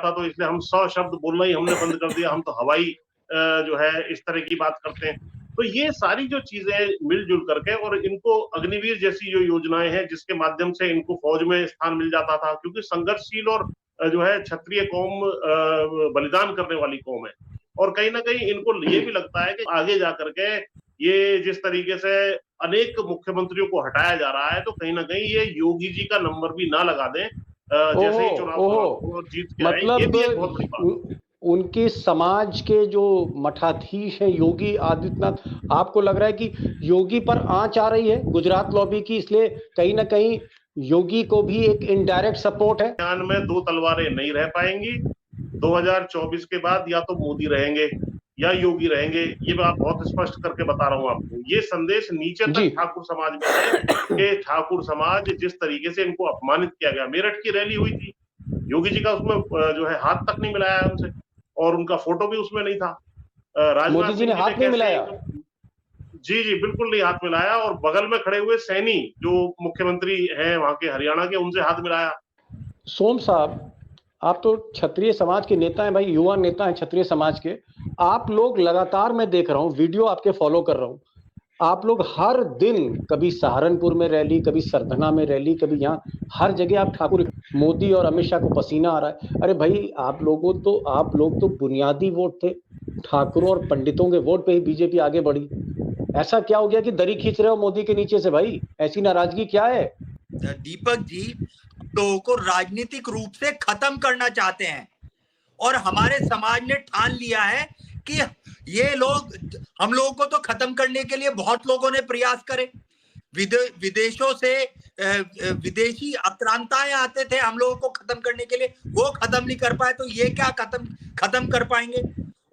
था, तो इसलिए हम 100 शब्द बोलना ही हमने बंद कर दिया, हम तो हवाई जो है इस तरह की बात करते हैं। तो ये सारी जो चीजें मिलजुल करके, और इनको अग्निवीर जैसी जो योजनाएं हैं जिसके माध्यम से इनको फौज में स्थान मिल जाता था, क्योंकि संघर्षशील और जो है क्षत्रिय कौम बलिदान करने वाली कौम है। और कहीं ना कहीं इनको ये भी लगता है कि आगे जाकर के ये जिस तरीके से अनेक मुख्यमंत्रियों को हटाया जा रहा है, तो कहीं ना कहीं ये योगी जी का नंबर भी ना लगा दें जैसे ही चुनाव और जीत के आए। ये मतलब भी एक बहुत बड़ी बात। उनके समाज के जो मठाधीश है योगी आदित्यनाथ, आपको लग रहा है कि योगी पर आंच आ रही है गुजरात लॉबी की, इसलिए कहीं ना कहीं योगी को भी एक इनडायरेक्ट सपोर्ट है? ज्ञान में दो तलवारें नहीं रह पाएंगी। 2024 के बाद या तो मोदी रहेंगे या योगी रहेंगे, ये मैं आप बहुत स्पष्ट करके बता रहा हूं आपको। ये संदेश नीचे तक ठाकुर समाज में है कि ठाकुर समाज जिस तरीके से इनको अपमानित किया गया। मेरठ की रैली हुई थी, योगी जी का उसमें जो है हाथ तक नहीं मिलाया उनसे, और उनका फोटो भी उसमें नहीं था। मोदी जी ने हाथ नहीं मिलाया? जी जी बिल्कुल नहीं हाथ मिलाया, और बगल में खड़े हुए सैनी जो मुख्यमंत्री हैं वहां के हरियाणा के, उनसे हाथ मिलाया। सोम साहब, आप तो क्षत्रिय समाज के नेता हैं भाई, युवा नेता हैं क्षत्रिय समाज के। आप लोग लगातार, मैं देख रहा हूं वीडियो आपके, फॉलो कर रहा हूं, आप लोग हर दिन कभी सहारनपुर में रैली, कभी सरधना में रैली, कभी यहाँ, हर जगह आप ठाकुर, मोदी और अमित शाह को पसीना आ रहा है। अरे भाई आप लोग तो बुनियादी वोट थे, ठाकुरों और पंडितों के वोट पे ही बीजेपी आगे बढ़ी। ऐसा क्या हो गया कि दरी खींच रहे हो मोदी के नीचे से भाई? ऐसी नाराजगी क्या है? दीपक जी, लोगों को राजनीतिक रूप से खत्म करना चाहते हैं, और हमारे समाज ने ठान लिया है कि ये लोग, हम लोगों को तो खत्म करने के लिए बहुत लोगों ने प्रयास करे। विदेशों से विदेशी आक्रांताएं आते थे हम लोगों को खत्म करने के लिए, वो खत्म नहीं कर पाए, तो ये क्या खत्म कर पाएंगे?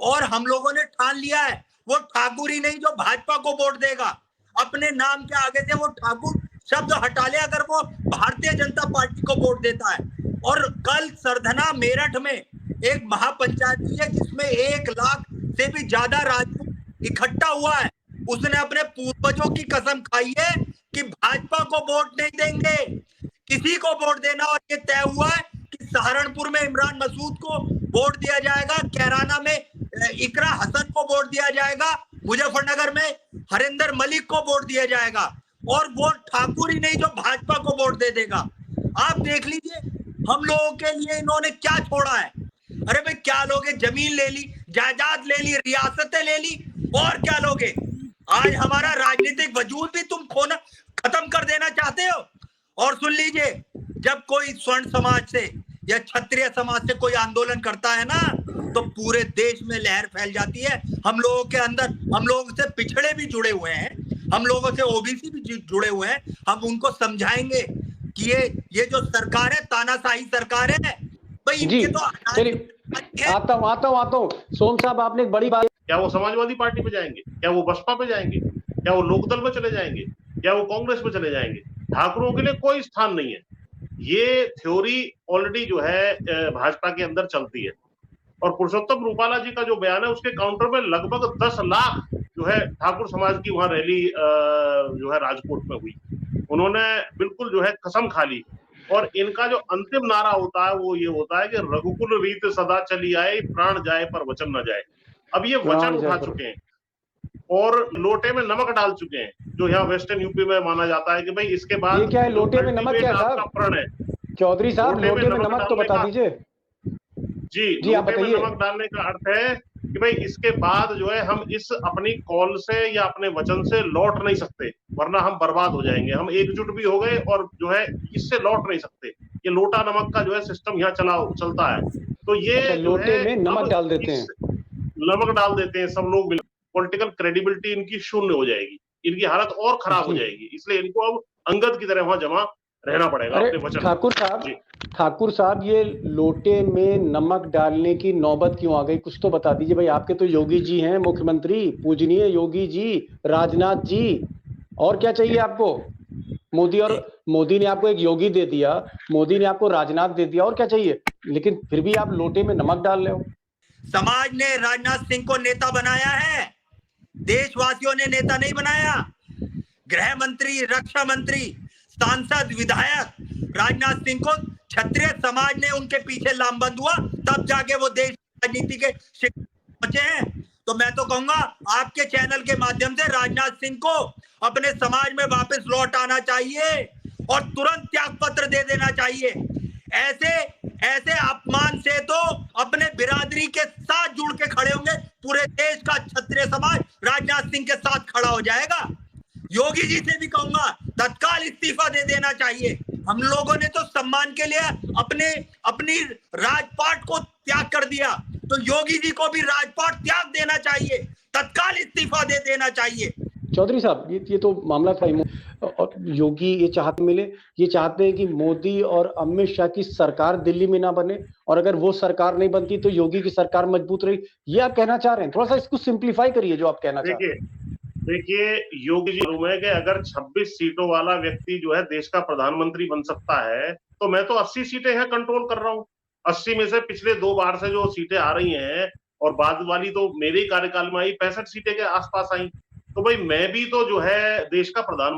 और हम लोगों ने ठान लिया है, वो ठाकुर ही नहीं जो भाजपा को वोट देगा, अपने नाम के आगे से वो ठाकुर शब्द हटा ले अगर वो भारतीय जनता पार्टी को वोट देता है। और कल सरधना मेरठ में एक महापंचायत हुई है जिसमें 1 लाख से भी ज्यादा राजपूत इकट्ठा हुआ है। उसने अपने पूर्वजों की कसम खाई है कि भाजपा को वोट नहीं देंगे, किसी को वोट देना, और ये तय हुआ है कि सहारनपुर में इमरान मसूद को वोट दिया जाएगा, कैराना में इकरा हसन को वोट दिया जाएगा, मुजफ्फरनगर में हरिंदर मलिक को वोट दिया जाएगा, और वो ठाकुर ही नहीं जो भाजपा को वोट दे देगा। आप देख लीजिए हम लोगों के लिए इन्होंने क्या छोड़ा है। अरे भाई क्या लोगे? जमीन ले ली, जायदाद ले ली, रियासतें ले ली, और क्या लोगे? आज हमारा राजनीतिक वजूद भी तुम खत्म कर देना चाहते हो। और सुन लीजिए, जब कोई स्वर्ण समाज से या क्षत्रिय समाज से कोई आंदोलन करता है ना, तो पूरे देश में लहर फैल जाती है। हम लोगों के अंदर, हम लोगों से पिछड़े भी जुड़े हुए हैं, हम लोगों से ओबीसी भी जुड़े हुए हैं। हम उनको समझाएंगे कि ये जो सरकार है तानाशाही सरकार है भाई, इनके तो चलिए आता हूं। सोम साहब, आपने एक बड़ी बात, क्या वो समाजवादी पार्टी पे जाएंगे? क्या वो बसपा पे जाएंगे? क्या वो लोकदल में चले जाएंगे? क्या वो कांग्रेस में चले जाएंगे? ठाकुरों के लिए कोई स्थान नहीं है। ये थ्योरी ऑलरेडी जो है भाजपा के अंदर चलती है। और पुरुषोत्तम रूपाला जी का जो बयान है उसके काउंटर में लगभग 10 लाख जो है ठाकुर समाज की वहां रैली जो है राजकोट में हुई। उन्होंने बिल्कुल जो है कसम खा ली, और इनका जो अंतिम नारा होता है वो ये होता है कि रघुकुल रीत सदा चली आए, प्राण जाए पर वचन न जाए। अब ये वचन उठा चुके हैं और लोटे में नमक डाल चुके हैं, जो यहाँ वेस्टर्न यूपी में माना जाता है कि भाई इसके बाद ये क्या है लोटे में नमक? क्या साहब प्रण है चौधरी साहब, लोटे में नमक तो बता दीजिए। जी आप बताइए। नमक डालने का अर्थ है कि भाई इसके बाद जो है हम इस अपनी कॉल से या अपने वचन से लौट नहीं सकते, वरना हम बर्बाद हो जाएंगे। हम एकजुट भी हो गए और जो है इससे लौट नहीं सकते। ये लोटा नमक का जो है सिस्टम यहाँ चलता है। तो ये लोटे में नमक डाल देते हैं, नमक डाल देते हैं सब लोग। पॉलिटिकल क्रेडिबिलिटी इनकी शून्य हो जाएगी, इनकी हालत और खराब हो जाएगी। इसलिए इनको अब अंगद की तरह वहां जमा रहना पड़ेगा अपने वचन। ठाकुर साहब, ये लोटे में नमक डालने की नौबत क्यों आ गई? कुछ तो बता दीजिए भाई। आपके तो योगी जी हैं मुख्यमंत्री, पूजनीय योगी जी, राजनाथ जी, और क्या चाहिए आपको? मोदी ने आपको एक योगी दे दिया, मोदी ने आपको राजनाथ दे दिया, और क्या चाहिए? लेकिन फिर भी आप लोटे में नमक डाल रहे हो। समाज ने राजनाथ सिंह को नेता बनाया है, देशवासियों ने नेता नहीं बनाया। गृह मंत्री, रक्षा मंत्री, सांसद, विधायक राजनाथ सिंह को क्षत्रिय समाज ने उनके पीछे लामबंद हुआ, तब जाके वो देश राजनीति के शिखर पहुंचे हैं। तो मैं तो कहूंगा आपके चैनल के माध्यम से राजनाथ सिंह को अपने समाज में वापस लौट आना चाहिए और तुरंत त्याग पत्र दे देना चाहिए। ऐसे अपमान से तो अपने बिरादरी के साथ जुड़ के खड़े होंगे, पूरे देश का क्षत्रिय समाज राजनाथ सिंह के साथ खड़ा हो जाएगा। योगी जी से भी कहूंगा तत्काल इस्तीफा दे देना चाहिए। हम लोगों ने तो सम्मान के लिए अपनी राजपाट को त्याग कर दिया, तो योगी जी को भी राजपाट त्याग देना चाहिए, तत्काल इस्तीफा दे देना चाहिए। चौधरी साहब, ये तो मामला था। और योगी ये चाहते हैं कि मोदी और अमित शाह की सरकार दिल्ली में ना बने, और अगर वो सरकार नहीं बनती तो योगी की सरकार मजबूत रही, ये आप कहना चाह रहे हैं? थोड़ा सा इसको सिंप्लीफाई करिए जो आप कहना चाह रहे हैं। देखिए, योगी जी मालूम है कि अगर 26 सीटों वाला व्यक्ति जो है देश का प्रधानमंत्री बन सकता है, तो मैं तो 80 सीटें हैं कंट्रोल कर रहा हूं। 80 में से पिछले 2 बार से जो सीटें आ रही हैं और बाद वाली तो मेरे कार्यकाल में आई 65 सीटें के आसपास आई। तो भाई मैं भी तो जो है देश का प्रधानमंत्री